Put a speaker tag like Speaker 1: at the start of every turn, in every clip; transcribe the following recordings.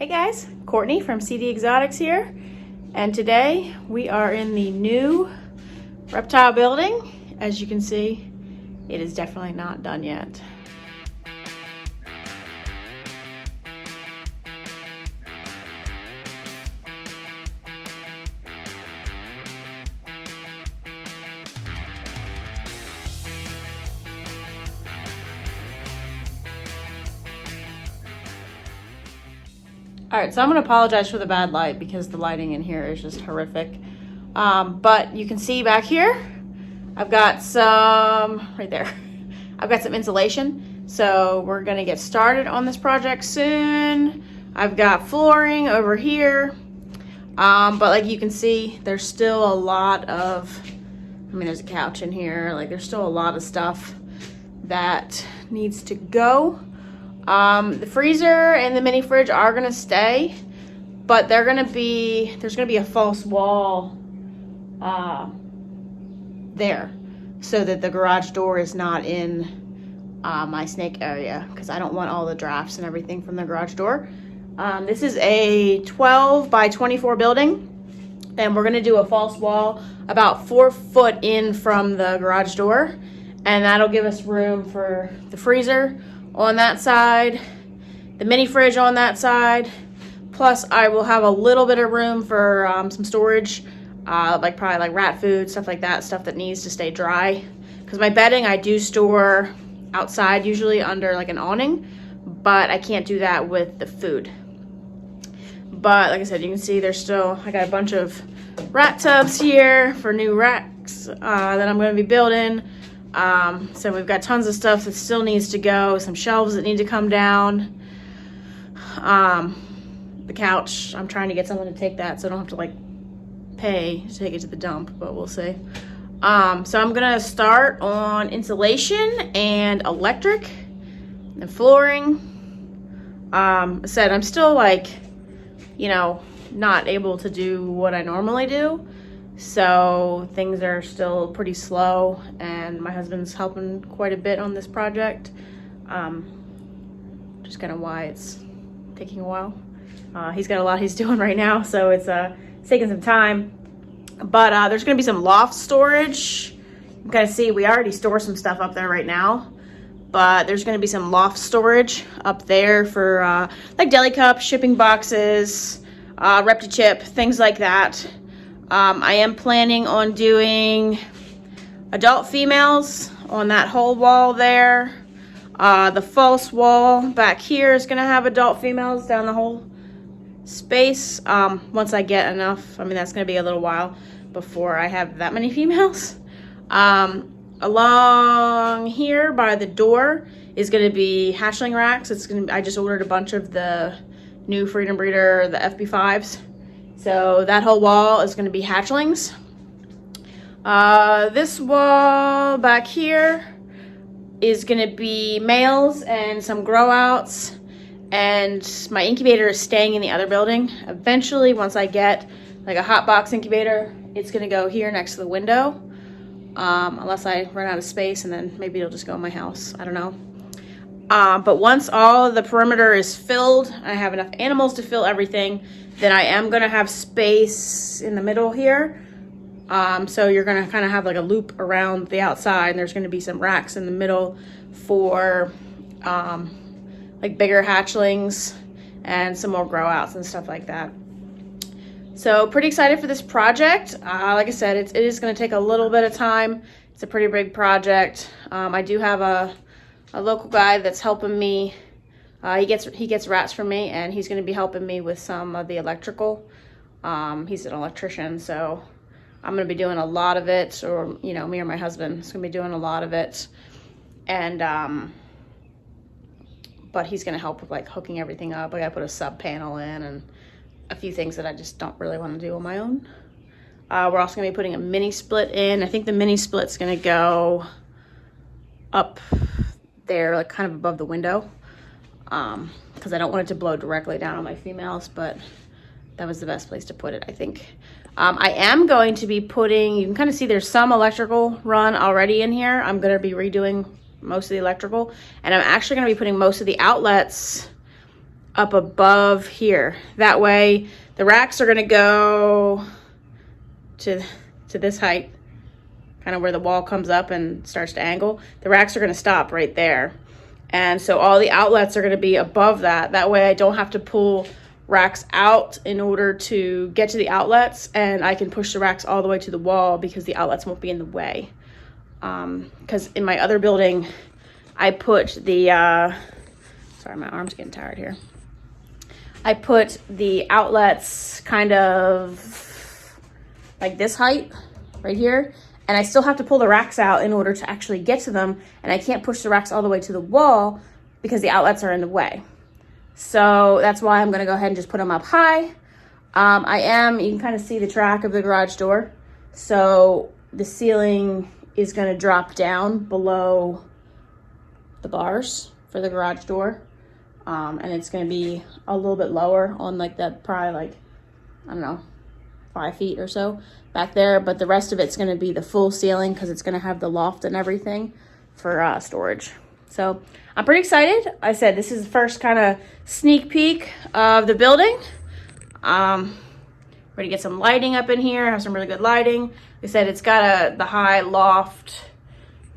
Speaker 1: Hey guys, Courtney from CD Exotics here, and today we are in the new reptile building. As you can see, it is definitely not done yet. All right, so I'm gonna apologize for the bad light because the lighting in here is just horrific. But you can see back here, I've got some, right there, I've got some insulation. So we're gonna get started on this project soon. I've got flooring over here. But like you can see, there's still a lot of, there's a couch in here. Like there's still a lot of stuff that needs to go. The freezer and the mini fridge are gonna stay, but there's gonna be a false wall there, so that the garage door is not in my snake area, because I don't want all the drafts and everything from the garage door. This is a 12 by 24 building, and we're gonna do a false wall about 4 foot in from the garage door, and that'll give us room for the freezer on that side, the mini fridge on that side, plus I will have a little bit of room for some storage, like probably like rat food, stuff like that, stuff that needs to stay dry, because my bedding I do store outside, usually under like an awning, but I can't do that with the food. But like I said, you can see I got a bunch of rat tubs here for new racks that I'm going to be building. So we've got tons of stuff that still needs to go, some shelves that need to come down. The couch, I'm trying to get someone to take that so I don't have to like pay to take it to the dump, but we'll see. So I'm gonna start on insulation and electric and flooring. I said I'm still like, not able to do what I normally do. So things are still pretty slow, and my husband's helping quite a bit on this project. Just kind of why it's taking a while. He's got a lot he's doing right now, so it's taking some time. But there's gonna be some loft storage. You can see we already store some stuff up there right now, but there's gonna be some loft storage up there for like deli cups, shipping boxes, ReptiChip, things like that. I am planning on doing adult females on that whole wall there. The false wall back here is gonna have adult females down the whole space. Once I get enough, that's gonna be a little while before I have that many females. Along here by the door is gonna be hatchling racks. I just ordered a bunch of the new Freedom Breeder, the FB5s. So that whole wall is going to be hatchlings. This wall back here is going to be males and some grow outs. And my incubator is staying in the other building. Eventually, once I get like a hot box incubator, it's going to go here next to the window. Unless I run out of space, and then maybe it'll just go in my house. I don't know. But once all of the perimeter is filled, and I have enough animals to fill everything, then I am gonna have space in the middle here. So you're gonna kind of have like a loop around the outside, and there's gonna be some racks in the middle for like bigger hatchlings and some more grow outs and stuff like that. So pretty excited for this project. Like I said, it is gonna take a little bit of time. It's a pretty big project. I do have a local guy that's helping me. He gets rats from me, and he's going to be helping me with some of the electrical. He's an electrician, so I'm going to be doing a lot of it, or me or my husband is going to be doing a lot of it. And but he's going to help with like hooking everything up. I got to put a sub panel in and a few things that I just don't really want to do on my own. We're also going to be putting a mini split in. I think the mini split's going to go up there, like kind of above the window, because I don't want it to blow directly down on my females, but that was the best place to put it, I think. I am going to be putting, you can kind of see there's some electrical run already in here. I'm going to be redoing most of the electrical, and I'm actually going to be putting most of the outlets up above here. That way the racks are gonna go to this height, kind of where the wall comes up and starts to angle. The racks are gonna stop right there. And so all the outlets are gonna be above that. That way I don't have to pull racks out in order to get to the outlets, and I can push the racks all the way to the wall because the outlets won't be in the way. Because in my other building, I put the, sorry, my arm's getting tired here. I put the outlets kind of like this height right here, and I still have to pull the racks out in order to actually get to them, and I can't push the racks all the way to the wall because the outlets are in the way. So that's why I'm gonna go ahead and just put them up high. You can kind of see the track of the garage door. So the ceiling is gonna drop down below the bars for the garage door. And it's gonna be a little bit lower on like that, probably like, I don't know, 5 feet or so back there. But the rest of it's gonna be the full ceiling because it's gonna have the loft and everything for storage. So I'm pretty excited. I said this is the first kind of sneak peek of the building. We're gonna get some lighting up in here, have some really good lighting. Like I said, it's got the high loft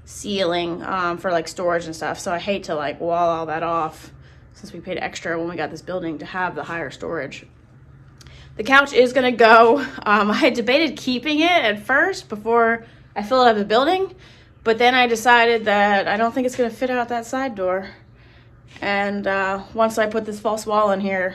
Speaker 1: ceiling for like storage and stuff. So I hate to like wall all that off since we paid extra when we got this building to have the higher storage. The couch is gonna go. I had debated keeping it at first before I filled up the building, but then I decided that I don't think it's gonna fit out that side door. And once I put this false wall in here,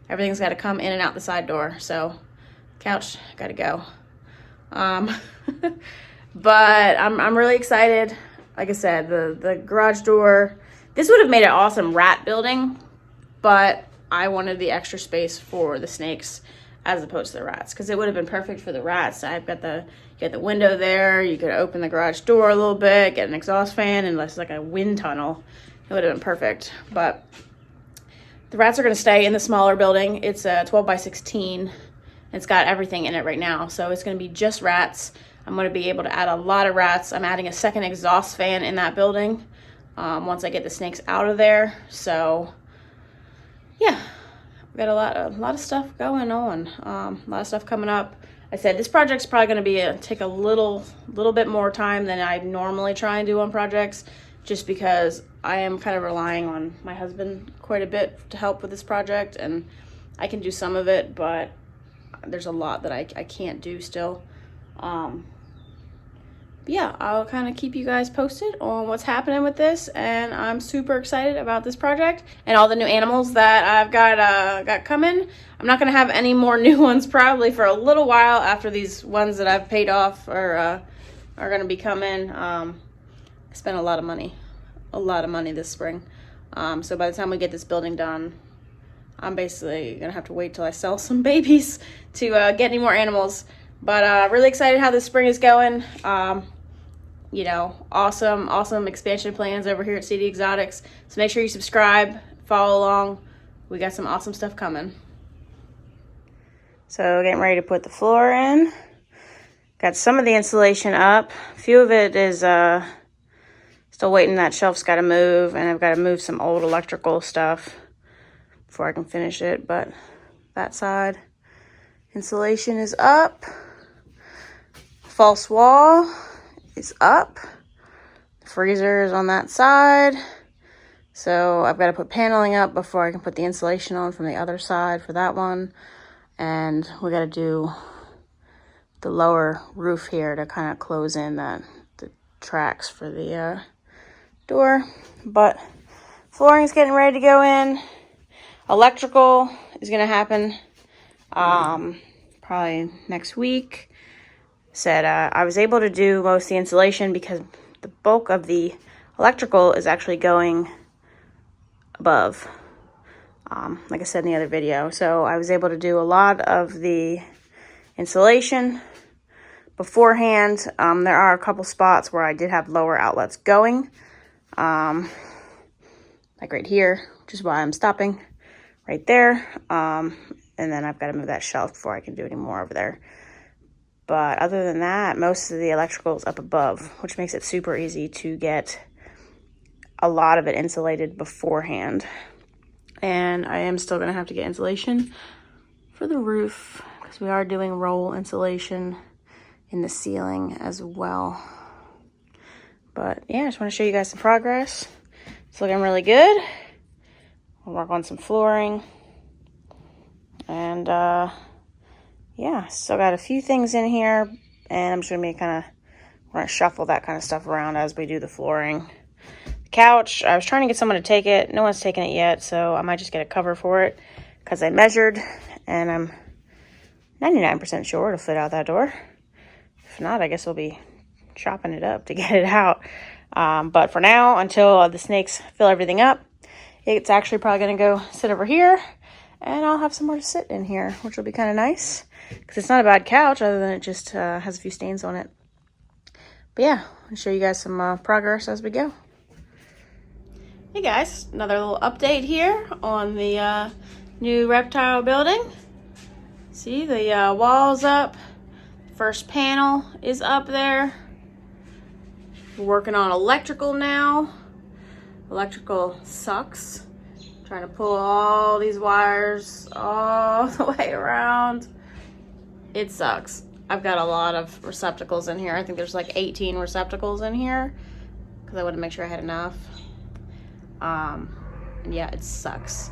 Speaker 1: everything's gotta come in and out the side door. So couch gotta go. But I'm really excited. Like I said, the garage door, this would have made an awesome rat building, but I wanted the extra space for the snakes as opposed to the rats, because it would have been perfect for the rats. I've got you got the window there. You could open the garage door a little bit, get an exhaust fan, and it's like a wind tunnel. It would have been perfect. But the rats are going to stay in the smaller building. It's a 12 by 16. It's got everything in it right now, so it's going to be just rats. I'm going to be able to add a lot of rats. I'm adding a second exhaust fan in that building once I get the snakes out of there. So yeah, we've got a lot of stuff going on, a lot of stuff coming up. I said this project's probably going to take a little bit more time than I normally try and do on projects, just because I am kind of relying on my husband quite a bit to help with this project, and I can do some of it, but there's a lot that I can't do still. Yeah, I'll kind of keep you guys posted on what's happening with this, and I'm super excited about this project and all the new animals that I've got coming. I'm not going to have any more new ones probably for a little while after these ones that I've paid off are going to be coming. I spent a lot of money this spring. So by the time we get this building done, I'm basically going to have to wait till I sell some babies to get any more animals. But really excited how this spring is going. You know, awesome expansion plans over here at CD Exotics. So make sure you subscribe, follow along. We got some awesome stuff coming. So getting ready to put the floor in. Got some of the insulation up. A few of it is still waiting. That shelf's got to move, and I've got to move some old electrical stuff before I can finish it. But that side insulation is up. False wall is up. The freezer is on that side. So I've got to put paneling up before I can put the insulation on from the other side for that one. And we got to do the lower roof here to kind of close in the tracks for the door. But flooring is getting ready to go in. Electrical is going to happen probably next week. Said I was able to do most of the insulation because the bulk of the electrical is actually going above, like I said in the other video. So I was able to do a lot of the insulation beforehand. There are a couple spots where I did have lower outlets going, like right here, which is why I'm stopping right there. And then I've got to move that shelf before I can do any more over there. But other than that, most of the electrical is up above, which makes it super easy to get a lot of it insulated beforehand. And I am still gonna have to get insulation for the roof because we are doing roll insulation in the ceiling as well. But yeah, I just want to show you guys some progress. It's looking really good. We'll work on some flooring. And yeah, still got a few things in here. And I'm just going to be we're going to shuffle that kind of stuff around as we do the flooring. The couch, I was trying to get someone to take it. No one's taken it yet, so I might just get a cover for it because I measured and I'm 99% sure it'll fit out that door. If not, I guess we'll be chopping it up to get it out. But for now, until the snakes fill everything up, it's actually probably going to go sit over here, and I'll have somewhere to sit in here, which will be kind of nice because it's not a bad couch other than it just has a few stains on it. But yeah, I'll show you guys some progress as we go. Hey guys, another little update here on the new Reptile building. See, the wall's up. First panel is up there. We're working on electrical now. Electrical sucks. Trying to pull all these wires all the way around. It sucks. I've got a lot of receptacles in here. I think there's like 18 receptacles in here because I wanted to make sure I had enough. And yeah, it sucks.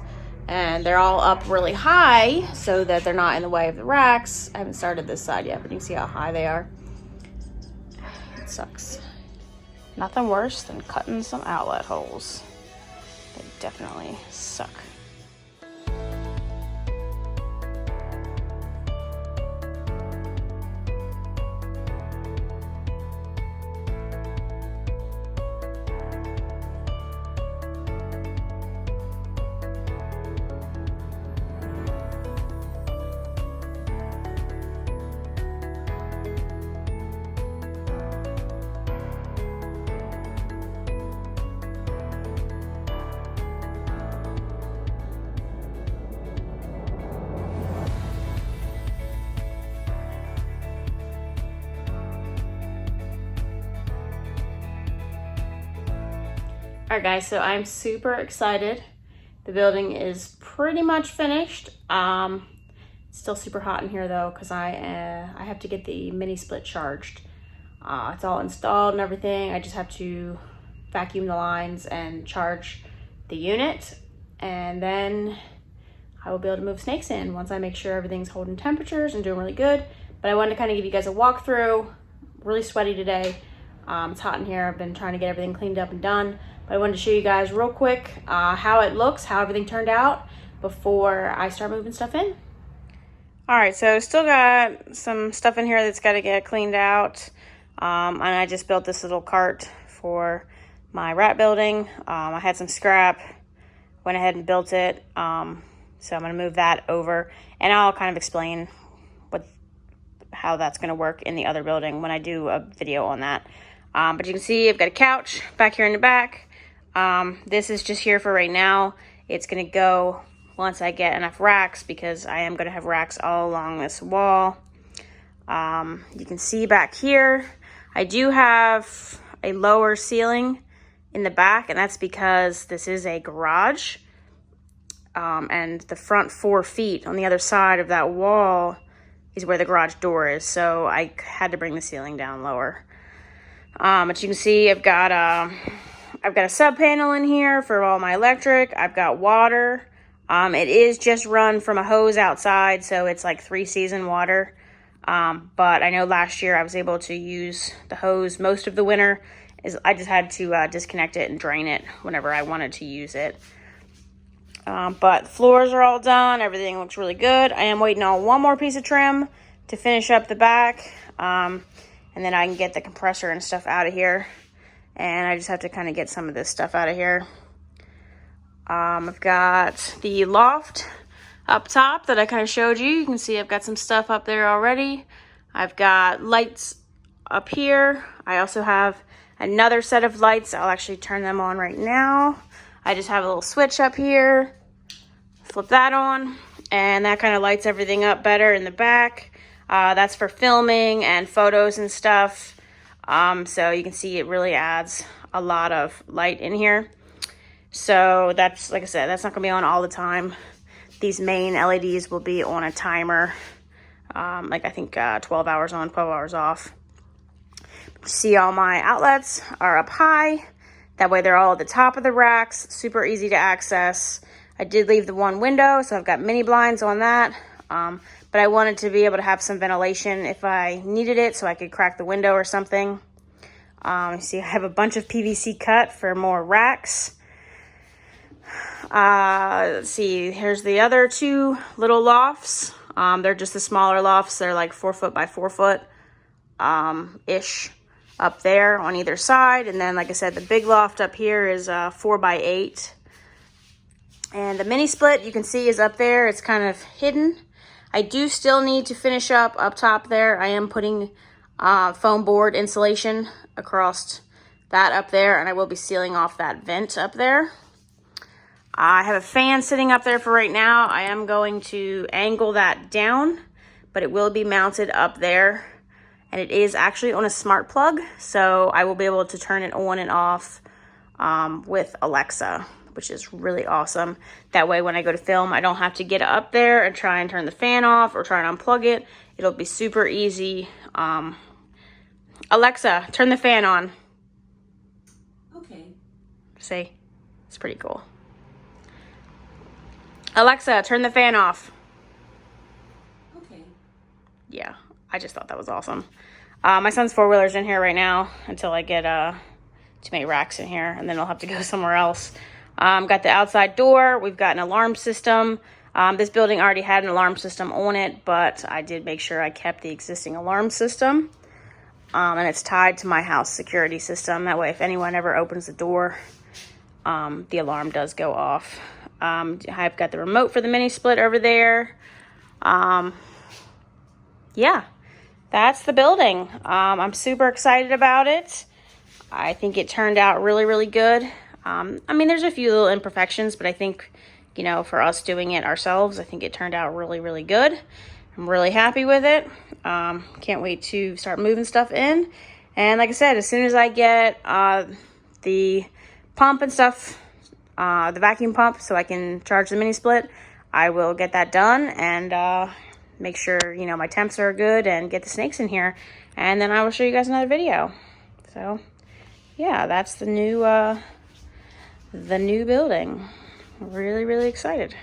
Speaker 1: And they're all up really high so that they're not in the way of the racks. I haven't started this side yet, but you can see how high they are. It sucks. Nothing worse than cutting some outlet holes. They definitely suck. All right guys, so I'm super excited. The building is pretty much finished. It's still super hot in here though because I have to get the mini split charged. It's all installed and everything. I just have to vacuum the lines and charge the unit, and then I will be able to move snakes in once I make sure everything's holding temperatures and doing really good. But I wanted to kind of give you guys a walkthrough. Really sweaty today. It's hot in here. I've been trying to get everything cleaned up and done. But I wanted to show you guys real quick how it looks, how everything turned out before I start moving stuff in. All right, so still got some stuff in here that's got to get cleaned out. And I just built this little cart for my rat building. I had some scrap, went ahead and built it. So I'm going to move that over, and I'll kind of explain how that's going to work in the other building when I do a video on that. But you can see I've got a couch back here in the back. This is just here for right now. It's going to go once I get enough racks, because I am going to have racks all along this wall. You can see back here, I do have a lower ceiling in the back, and that's because this is a garage. And the front 4 feet on the other side of that wall is where the garage door is. So I had to bring the ceiling down lower. But you can see I've got a sub panel in here for all my electric. I've got water. It is just run from a hose outside, so it's like 3-season water. But I know last year I was able to use the hose most of the winter. I just had to disconnect it and drain it whenever I wanted to use it. But the floors are all done. Everything looks really good. I am waiting on one more piece of trim to finish up the back. And then I can get the compressor and stuff out of here. And I just have to kind of get some of this stuff out of here. I've got the loft up top that I kind of showed you. You can see I've got some stuff up there already. I've got lights up here. I also have another set of lights. I'll actually turn them on right now. I just have a little switch up here. Flip that on, and that kind of lights everything up better in the back. That's for filming and photos and stuff. So you can see it really adds a lot of light in here. So that's, like I said, that's not gonna be on all the time. These main LEDs will be on a timer, like I think 12 hours on, 12 hours off. See, all my outlets are up high. That way they're all at the top of the racks, super easy to access. I did leave the one window, so I've got mini blinds on that. But I wanted to be able to have some ventilation if I needed it, so I could crack the window or something. See, I have a bunch of PVC cut for more racks. Let's see, here's the other two little lofts. They're just the smaller lofts. They're like 4 foot by 4 foot ish up there on either side. And then, like I said, the big loft up here is 4 by 8. And the mini split you can see is up there. It's kind of hidden. I do still need to finish up top there. I am putting foam board insulation across that up there, and I will be sealing off that vent up there. I have a fan sitting up there for right now. I am going to angle that down, but it will be mounted up there. And it is actually on a smart plug, so I will be able to turn it on and off with Alexa, which is really awesome. That way when I go to film, I don't have to get up there and try and turn the fan off or try and unplug it. It'll be super easy. Alexa, turn the fan on.
Speaker 2: Okay.
Speaker 1: See? It's pretty cool. Alexa, turn the fan off.
Speaker 2: Okay.
Speaker 1: Yeah, I just thought that was awesome. My son's four-wheeler's in here right now until I get too many racks in here, and then I'll have to go somewhere else. Got the outside door. We've got an alarm system. This building already had an alarm system on it, but I did make sure I kept the existing alarm system. And it's tied to my house security system. That way, if anyone ever opens the door, the alarm does go off. I've got the remote for the mini split over there. Yeah, that's the building. I'm super excited about it. I think it turned out really, really good. I mean, there's a few little imperfections, but I think, you know, for us doing it ourselves, I think it turned out really, really good. I'm really happy with it. Can't wait to start moving stuff in. And like I said, as soon as I get the pump and stuff, the vacuum pump, so I can charge the mini split, I will get that done and make sure, you know, my temps are good and get the snakes in here. And then I will show you guys another video. So yeah, that's the new building. Really, really excited.